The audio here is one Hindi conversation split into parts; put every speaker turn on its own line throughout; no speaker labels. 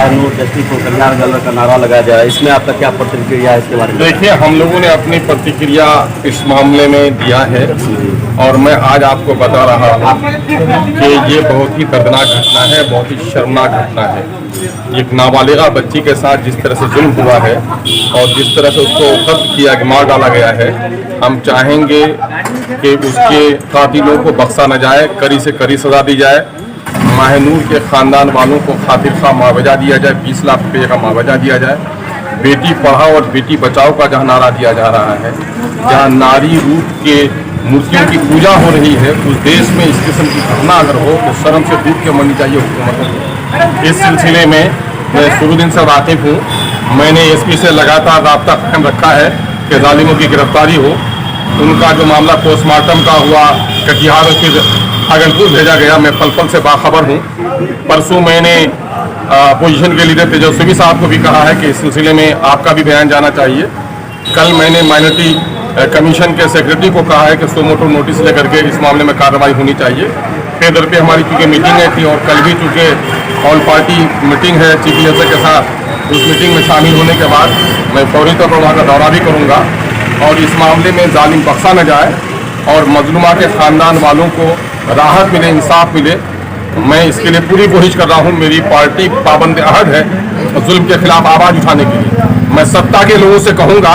नूर जस्टिस को कल्याण गलर का नारा लगाया जा रहा है, इसमें आपका क्या प्रतिक्रिया है इसके बारे में?
देखिए, हम लोगों ने अपनी प्रतिक्रिया इस मामले में दिया है और मैं आज आपको बता रहा हूँ कि ये बहुत ही दर्दनाक घटना है, बहुत ही शर्मनाक घटना है। एक नाबालिगा बच्ची के साथ जिस तरह से जुल्म हुआ है और जिस तरह से उसको कत्ल किया, मार डाला गया है, हम चाहेंगे कि उसके कातिलों को बख्शा न जाए, कड़ी से कड़ी सजा दी जाए। माहनूर के ख़ानदान वालों को खातिर खा मुआवजा दिया जाए, 20 लाख रुपये का मुआवजा दिया जाए। बेटी पढ़ाओ और बेटी बचाओ का जहाँ नारा दिया जा रहा है, जहाँ नारी रूप के मूर्तियों की पूजा हो रही है, उस देश में इस किस्म की घटना अगर हो तो शर्म से डूब के मरनी चाहिए हुकूमतों को। इस सिलसिले में मैं शुरू दिन से वाकिफ़ हूँ। मैंने एसपी से लगातार रब्ता कायम रखा है कि जालिमों की गिरफ्तारी हो। उनका जो मामला पोस्टमार्टम का हुआ, कटिहार और फिर भागलपुर भेजा गया, मैं पल पल से बाखबर हूँ। परसों मैंने अपोजिशन के लीडर तेजस्वी साहब को भी कहा है कि इस सिलसिले में आपका भी बयान जाना चाहिए। कल मैंने माइनॉरिटी कमीशन के सेक्रेटरी को कहा है कि सो मोटो नोटिस लेकर के इस मामले में कार्रवाई होनी चाहिए। फिर दर पे हमारी चूँकि मीटिंगें थी और कल भी चूँकि ऑल पार्टी मीटिंग है चीफ मिनिस्टर के साथ, उस मीटिंग में शामिल होने के बाद मैं फौरी तौर पर वहाँ का दौरा भी करूँगा और इस मामले में जालिम बख्शा न जाए और मजलूमा के ख़ानदान वालों को राहत मिले, इंसाफ मिले। मैं इसके लिए पूरी कोशिश कर रहा हूँ। मेरी पार्टी पाबंद अहद है जुल्म के खिलाफ आवाज़ उठाने के लिए। मैं सत्ता के लोगों से कहूँगा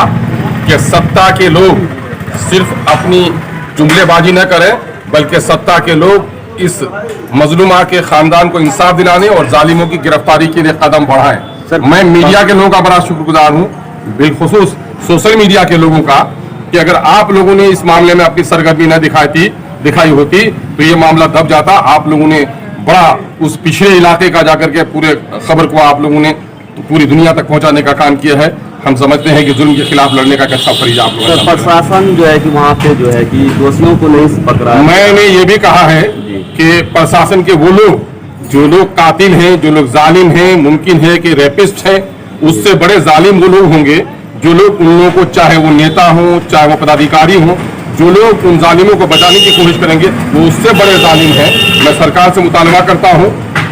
कि सत्ता के लोग सिर्फ अपनी जुमलेबाजी न करें, बल्कि सत्ता के लोग इस मजलूमा के ख़ानदान को इंसाफ दिलाने और जालिमों की गिरफ्तारी के लिए कदम बढ़ाएं। मैं मीडिया के लोगों का बड़ा शुक्रगुजार हूँ, बिलखुसूस सोशल मीडिया के लोगों का, कि अगर आप लोगों ने इस मामले में अपनी सरगर्मी न दिखाई होती तो ये मामला दब जाता। आप लोगों ने बड़ा उस पिछड़े इलाके का जाकर के पूरे खबर को आप लोगों ने पूरी दुनिया तक पहुंचाने का काम किया है। हम समझते हैं कि जुल्म के खिलाफ लड़ने का अच्छा फरीज आप लोगों ने।
प्रशासन जो है कि वहाँ पे जो है कि दोषियों को नहीं पकड़ा।
मैंने ये भी कहा है कि प्रशासन के वो लोग जो लोग कातिल हैं, जो लोग जालिम हैं, मुमकिन है कि रेपिस्ट हैं, उससे बड़े जालिम वो लोग होंगे जो लोग उन लोगों को, चाहे वो नेता हों, चाहे वो पदाधिकारी हों, जो लोग उन जालिमों को बचाने की कोशिश करेंगे वो उससे बड़े जालिम हैं। मैं सरकार से मुतालबा करता हूं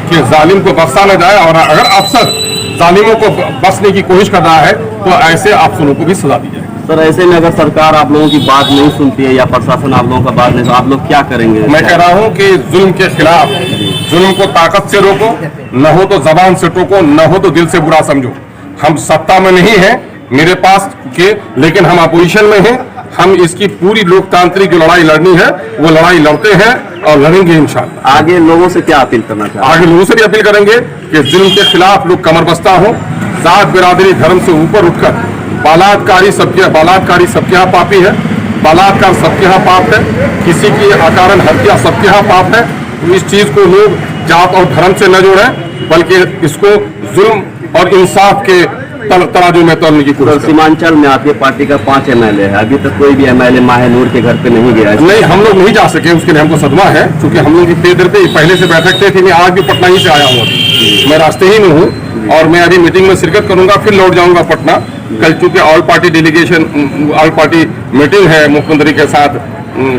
कि जालिम को बख्शा न जाए और अगर अफसर जालिमों को बख्शने की कोशिश कर रहा है तो ऐसे अफसरों को भी सजा दी जाए।
सर, ऐसे में अगर सरकार आप लोगों की बात नहीं सुनती है या प्रशासन आप लोगों का बात नहीं, तो आप लोग क्या करेंगे?
मैं कह रहा हूं कि जुल्म के खिलाफ, जुल्म को ताकत से रोको, न हो तो जबान से टोको, न हो तो दिल से बुरा समझो। हम सत्ता में नहीं है मेरे पास के, लेकिन हम अपोजिशन में हैं। हम इसकी पूरी लोकतांत्रिक जो लड़ाई लड़नी है वो लड़ाई लड़ते हैं और लड़ेंगे इंशाल्लाह।
आगे लोगों से क्या अपील करना चाहते हैं?
आगे लोगों से भी अपील करेंगे कि जुल्म के खिलाफ लोग कमर बस्ता हो, जात बिरादरी धर्म से ऊपर उठकर बलात्कारी सबके यहाँ पापी है, बलात्कार सबके यहाँ पाप है, किसी की अकारण हत्या सबके यहाँ पाप है। तो इस चीज को लोग जात और धर्म से न जोड़ें, बल्कि इसको जुल्म और इंसाफ के तराजू में तोलने की कोशिश।
सीमांचल में आपकी पार्टी का 5 MLA है, अभी तक कोई भी MLA माहनूर के घर पे नहीं गया है।
नहीं, हम लोग नहीं जा सके, उसके लिए हमको सदमा है, क्योंकि हम लोग इतनी देर पे पहले से बैठक थे। मैं आज भी पटना ही से आया हूँ, मैं रास्ते ही में हूँ और मैं अभी मीटिंग में शिरकत करूंगा, फिर लौट जाऊंगा पटना। कल चूंकि all party delegation, all party meeting है मुख्यमंत्री के साथ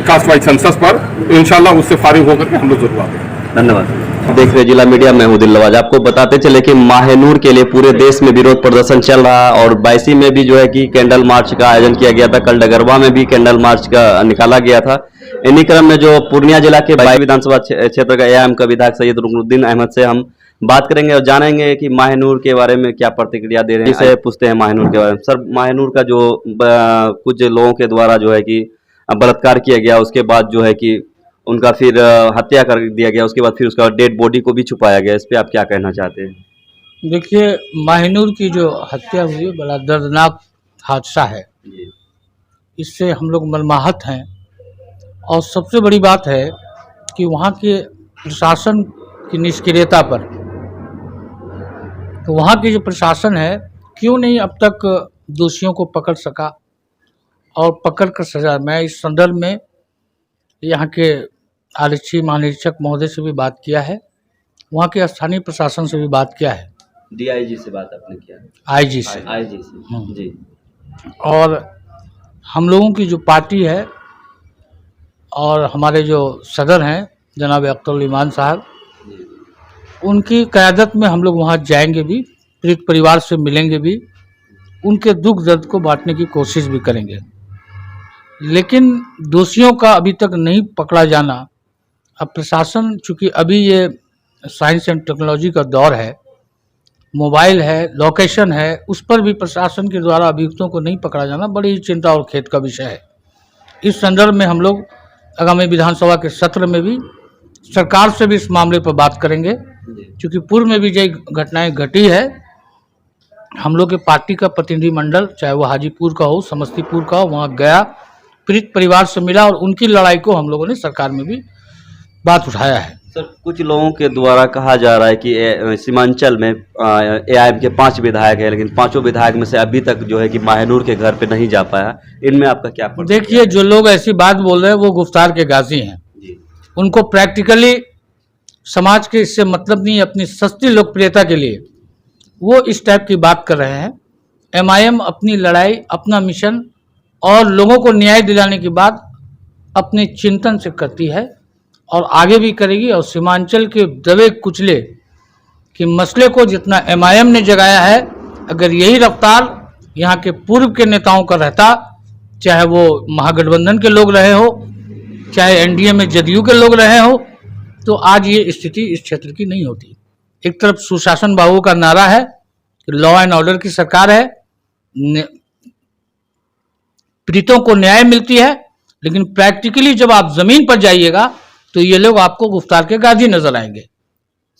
कास्ट वाइज सेंसस पर, तो इंशाल्लाह उससे फारिग होकर के हम लोग जरूर आते हैं।
धन्यवाद। देख रहे जिला मीडिया, मैं हूं दिलनवाज। आपको बताते चले कि माहनूर के लिए पूरे देश में विरोध प्रदर्शन चल रहा है और बायसी में भी जो है कि कैंडल मार्च का आयोजन किया गया था। कल डगरवा में भी कैंडल मार्च का निकाला गया था। इन्हीं क्रम में जो पूर्णिया जिला के बायसी विधानसभा क्षेत्र का एआईएम का विधायक सैयद रुकनुद्दीन अहमद से हम बात करेंगे और जानेंगे कि माहनूर के बारे में क्या प्रतिक्रिया दे रहे हैं। इसे पूछते हैं माहनूर के बारे में। सर, माहनूर का जो कुछ लोगों के द्वारा जो है कि बलात्कार किया गया, उसके बाद जो है कि उनका फिर हत्या कर दिया गया, उसके बाद फिर उसका डेड बॉडी को भी छुपाया गया, इस पे आप क्या कहना चाहते हैं?
देखिए, माहनूर की जो हत्या हुई बड़ा दर्दनाक हादसा है, इससे हम लोग मर्माहत हैं। और सबसे बड़ी बात है कि वहाँ के प्रशासन की निष्क्रियता पर, तो वहाँ की जो प्रशासन है क्यों नहीं अब तक दोषियों को पकड़ सका और पकड़ कर सजा। मैं इस संदर्भ में यहाँ के आरक्षी महानिरीक्षक महोदय से भी बात किया है, वहाँ के स्थानीय प्रशासन से भी बात किया है।
DIG से बात आपने किया? IG से। जी।
और हम लोगों की जो पार्टी है और हमारे जो सदर हैं जनाब अख्तर ईमान साहब, उनकी क़यादत में हम लोग वहाँ जाएंगे भी, पीड़ित परिवार से मिलेंगे भी, उनके दुख दर्द को बांटने की कोशिश भी करेंगे। लेकिन दोषियों का अभी तक नहीं पकड़ा जाना, अब प्रशासन, चूँकि अभी ये साइंस एंड टेक्नोलॉजी का दौर है, मोबाइल है, लोकेशन है, उस पर भी प्रशासन के द्वारा अभियुक्तों को नहीं पकड़ा जाना बड़ी ही चिंता और खेद का विषय है। इस संदर्भ में हम लोग आगामी विधानसभा के सत्र में भी सरकार से भी इस मामले पर बात करेंगे, क्योंकि पूर्व में भी जो घटनाएं घटी है, हम लोग के पार्टी का प्रतिनिधिमंडल, चाहे वो हाजीपुर का हो, समस्तीपुर का हो, वहाँ गया, पीड़ित परिवार से मिला और उनकी लड़ाई को हम लोगों ने सरकार में भी बात उठाया है।
सर, कुछ लोगों के द्वारा कहा जा रहा है कि सीमांचल में एआईएम के 5 विधायक हैं, लेकिन 5 विधायक में से अभी तक जो है कि माहनूर के घर पे नहीं जा पाया। इनमें आपका क्या प्रतिक्रिया?
देखिए, जो लोग ऐसी बात बोल रहे हैं वो गुफ्तार के गाजी हैं
जी।
उनको प्रैक्टिकली समाज के इससे मतलब नहीं, अपनी सस्ती लोकप्रियता के लिए वो इस टाइप की बात कर रहे हैं। एमआईएम अपनी लड़ाई, अपना मिशन और लोगों को न्याय दिलाने की बात अपने चिंतन से करती है और आगे भी करेगी। और सीमांचल के दबे कुचले कि मसले को जितना एमआईएम ने जगाया है, अगर यही रफ्तार यहाँ के पूर्व के नेताओं का रहता, चाहे वो महागठबंधन के लोग रहे हो, चाहे एनडीए में जदयू के लोग रहे हो, तो आज ये स्थिति इस क्षेत्र की नहीं होती। एक तरफ सुशासन बाबू का नारा है, लॉ एंड ऑर्डर की सरकार है, पीड़ितों को न्याय मिलती है, लेकिन प्रैक्टिकली जब आप जमीन पर जाइएगा तो ये लोग आपको गुफ्तार के गाजी नजर आएंगे।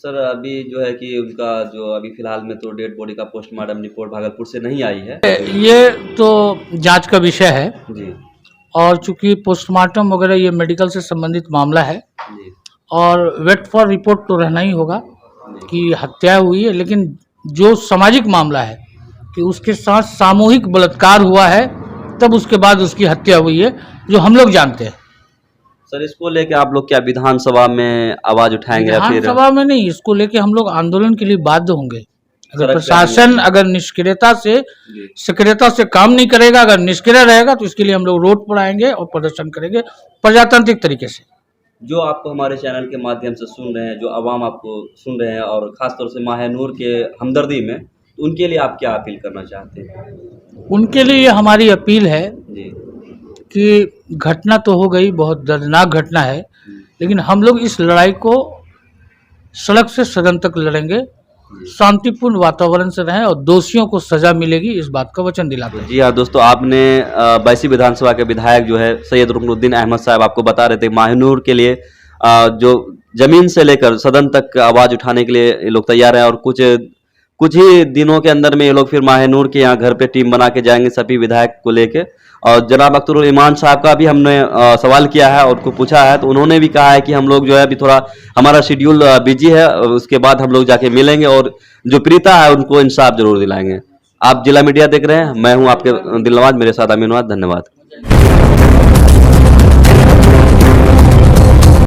सर, अभी जो है कि उनका जो अभी फिलहाल में तो डेड बॉडी का पोस्टमार्टम रिपोर्ट भागलपुर से नहीं आई है।
ये तो जांच का विषय है
जी।
और चूंकि पोस्टमार्टम वगैरह ये मेडिकल से संबंधित मामला है
जी।
और वेट फॉर रिपोर्ट तो रहना ही होगा कि हत्या हुई है, लेकिन जो सामाजिक मामला है कि उसके साथ सामूहिक बलात्कार हुआ है, तब उसके बाद उसकी हत्या हुई है, जो हम लोग जानते हैं।
सर, इसको लेके आप लोग क्या विधानसभा में आवाज उठाएंगे या फिर?
विधानसभा में नहीं, इसको लेके हम लोग आंदोलन के लिए बाध्य होंगे। अगर
सड़क पे
प्रशासन अगर निष्क्रियता से सक्रियता से काम नहीं करेगा, अगर निष्क्रिय रहेगा, तो इसके लिए हम लोग रोड पर आएंगे और प्रदर्शन करेंगे प्रजातांत्रिक तरीके से।
जो आपको हमारे चैनल के माध्यम से सुन रहे हैं, जो आवाम आपको सुन रहे हैं और खासतौर से माहनूर के हमदर्दी में, तो उनके लिए आप क्या अपील करना चाहते हैं?
उनके लिए हमारी अपील है
जी।
कि घटना तो हो गई, बहुत दर्दनाक घटना है, लेकिन हम लोग इस लड़ाई को सड़क से सदन तक लड़ेंगे, शांतिपूर्ण वातावरण से रहें और दोषियों को सजा मिलेगी, इस बात का वचन दिलाते हैं।
जी हाँ दोस्तों, आपने बैसी विधानसभा के विधायक जो है सैयद रुकनुद्दीन अहमद साहब आपको बता रहे थे माहनूर के लिए जो जमीन से लेकर सदन तक आवाज उठाने के लिए ये लोग तैयार हैं और कुछ ही दिनों के अंदर में ये लोग फिर माहनूर के यहाँ घर पे टीम बना के जाएंगे सभी विधायक को लेके। और जनाब अख्तरुल ईमान साहब का भी हमने सवाल किया है और उनको पूछा है, तो उन्होंने भी कहा है कि हम लोग जो है अभी थोड़ा हमारा शेड्यूल बिजी है, उसके बाद हम लोग जाके मिलेंगे और जो पीड़िता है उनको इंसाफ जरूर दिलाएंगे। आप जिला मीडिया देख रहे हैं, मैं हूं आपके दिलनवाज, मेरे साथ अमीनवाज, धन्यवाद।